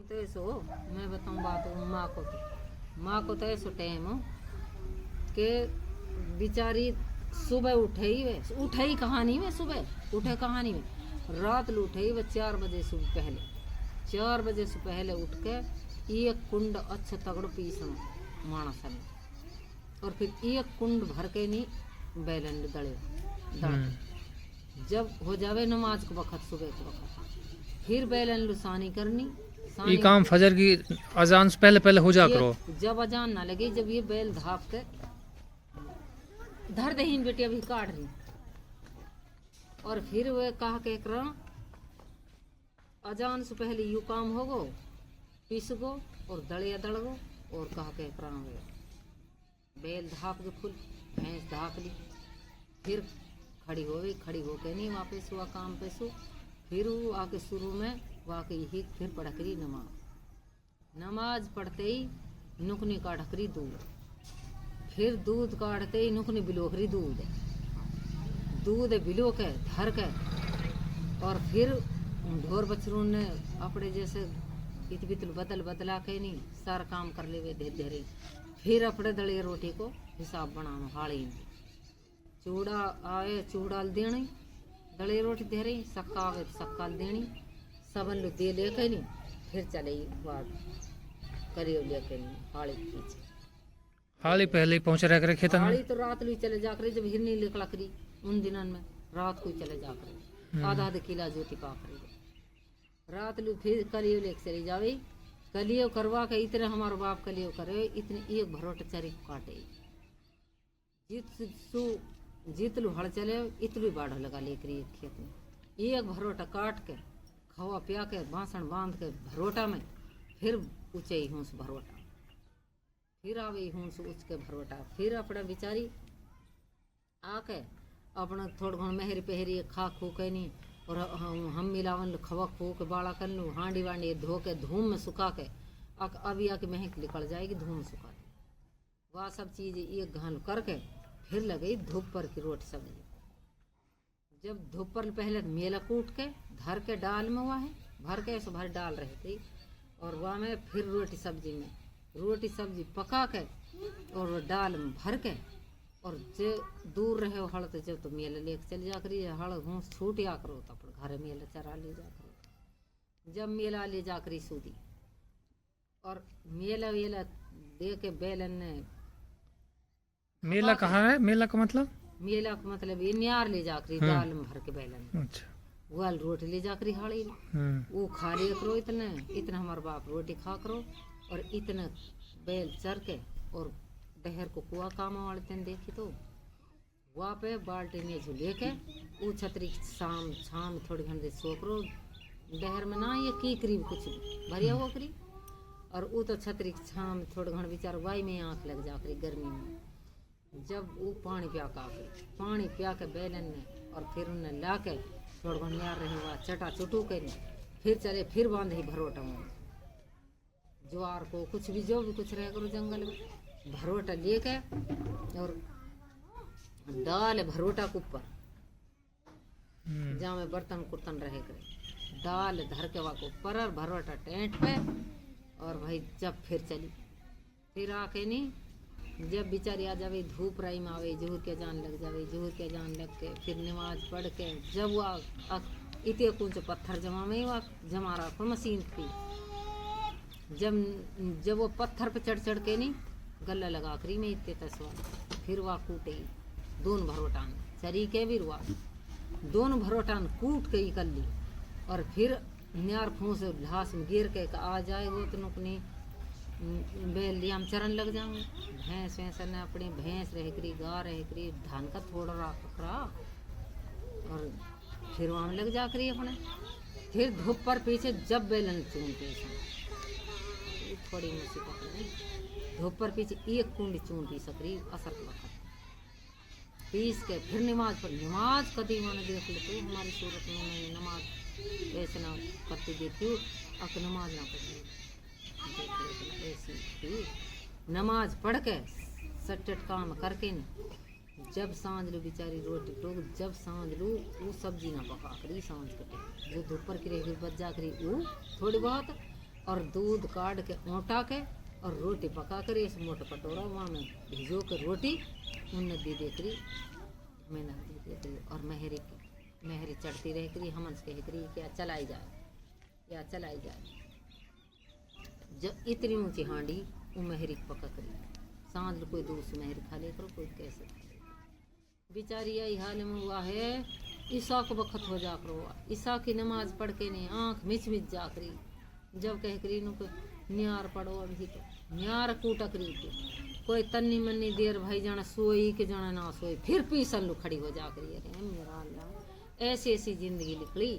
तो ऐसो मैं बताऊं बात माँ को तो ऐसो टाइम हो कि बेचारी सुबह उठे ही कहानी में सुबह उठे कहानी में रात लूटे ही 4 बजे से पहले 4 बजे से पहले उठ के एक कुंड अच्छा तगड़ पीसना मानस में और फिर एक कुंड भर के नहीं बैलन दड़े जब हो जावे नमाज के वक्त सुबह के वक्त फिर बैलन लुसानी करनी ये काम फजर की अजान से पहले पहले हो जा करो। जब अजान ना लगे जब ये बैल धाप के धर दहीन बेटी अभी काट रही और फिर वे कहा के अजान से पहले यू काम होगो पीस गो और दड़िया दड़ गो और कहा के बैल धाप के फुल भैंस धाप ली फिर खड़ी हो के नहीं वापस हुआ काम पे सो फिर वो आके शुरू में वाकई ही फिर पढ़करी नमाज पढ़ते ही नुकनी काढ़करी दूध फिर दूध काढ़ते ही नुकनी बिलोकरी दूध बिलो के धर के और फिर ढोर बछरू ने अपने जैसे इत बितल बदला के नहीं सारा काम कर ले वे धीरे फिर अपने दड़िया रोटी को हिसाब बनाना हाड़ी में चूड़ा आए चूड़ा देनी दड़िया रोटी दे रही सक्का आवे तो सक्का देनी सबन लोग दे लेके नहीं फिर चले बात करियो लेके नहीं हाड़ी पीछे हाली पहले पहुंच रहा करे खेतन हाड़ी तो रात lui चले जाकर जब हिरनी निकला करी उन दिनों में रात को चले जाकर आधा किला ज्योति पाकर रात लू फिर कलियो लेके चली जावे कलियो करवा के इतने हमारे बाप कलियो करे इतने एक भरोट चरी काटे जीत लू हड़ चले इतलू बाढ़ लगा लेकर खेत में एक भरोटा काट के खवा पिया के बांसण बांध के भरोटा में फिर ऊंचे हूँ भरोटा फिर आवे हूँ उच के भरोटा फिर अपने बिचारी आके अपना थोड़ा घण मेहरी पहरी खा खू के नहीं और हम मिलावन खवा खू के बाड़ा कर लूँ हांडी वांडी धो के धूम में सुखा के अभी आके महक निकल जाएगी धूम में सुखा के वह सब चीज़ एक घन करके फिर लगी धूप पर की रोटी सब्जी जब धूप पर पहले मेला कूट के धर के डाल में हुआ है भर के ऐसे भर डाल रहे थे और वह में फिर रोटी सब्जी पका के और डाल में भर के और जो दूर रहे हो हड़ तो जब तो मेला लेके चल जा करी हड़ घूस छूट या करो तो अपने घर मेला चरा ले जा करो जब मेला ले जा करी सूदी और मेला वेला दे के बैलन ने मेला कहाँ है मेला का मतलब ये न्यार ले जाकरी दाल में भर के बैलन अच्छा वाल रोटी ले जाकरी हाड़ी वो खा लिया करो इतना हमारे बाप रोटी खा करो और इतना बैल चर के और दहर को कुआ काम वाले तेन देखी तो वहाँ पे बाल्टी में झूले के वो छतरी शाम थोड़ी घंटे सो करो दहर में ना ये की करीब कुछ भरिया हो करी और वो तो छतरी शाम थोड़े घंटे बेचार वाई में आँख लग जा करी गर्मी में जब वो पानी पिया के बैलन ने और फिर उन्हें ला के थोड़ा घंटे रहे हुआ चटा चुटू के फिर चले फिर बांधे भरोटा में ज्वार को कुछ भी जो भी कुछ रह करो जंगल में भरोटा ले के और डाल भरोटा के ऊपर जहाँ में बर्तन कुर्तन रहे करे डाल धर के वहाँ को ऊपर और भरोटा टेंट पे और भाई जब फिर चली फिर आके नहीं जब बेचारी आ जावे धूप राई में आवे जोहर के जान लग जावे जोहर के जान लग के फिर नमाज पढ़ के जब वो इतने कुछ पत्थर जमा रखो मशीन की जब वो पत्थर पे चढ़ के नहीं गला लगा करी में इतने तस्वा फिर वह कूटे दोनों भरोटान चरी के भी रुआ दोनों भरोटान कूट के कर ली और फिर न्यार फूस घास में गिर के आ जाए वो तो नुकनी बैल लिया हम चरण लग जाऊंगे भैंस ने अपनी भैंस रह करी गा रह करी धान का थोड़ा पकड़ा और फिर वहाँ लग जा करी अपने फिर धूप पर पीछे जब बैलन चूनते थोड़ी मुझसे पकड़ी धूप पर पीछे एक कुंडी चून पी सकरी असर वक्त पीस के फिर नमाज कभी मैंने देख ली तो हमारी सूरत में मैंने नमाज ऐसे ना करती देखी अब नमाज ना पढ़ी ऐसी नमाज पढ़ के सटट काम करके न जब सांझ लो बेचारी रोटी टोक जब सांझ लो वो सब्जी ना पका करी सांझ कटे जो दोपहर की रहेगी बच जा करी वो थोड़ी बहुत और दूध काट के ओटा के और रोटी पका कर इस मोटा कटोरा वहाँ में भिजो के रोटी उन दी दे करी मैंने दी दे करी और मेहरी चढ़ती रह करी हमन से कह करी क्या चलाई जाए जब इतनी ऊंची हांडी वो मेहरी पका करी सांझ कोई दूसरी मेहरी खा ले करो कोई कैसे खा ले बेचारी यही हाल में हुआ है। ईसा को वक्त हो जा करो ईसा की नमाज पढ़ के नहीं आँख मिच जा करी जब कह करी नु न्यार पढ़ो अभी तो न्यार कूटा करी कोई तन्नी मन्नी देर भाई जाना सोई के जाना ना सोई फिर पीसन लू खड़ी हो जा करी अरे मेरा अल्लाह ऐसी ऐसी जिंदगी निकली।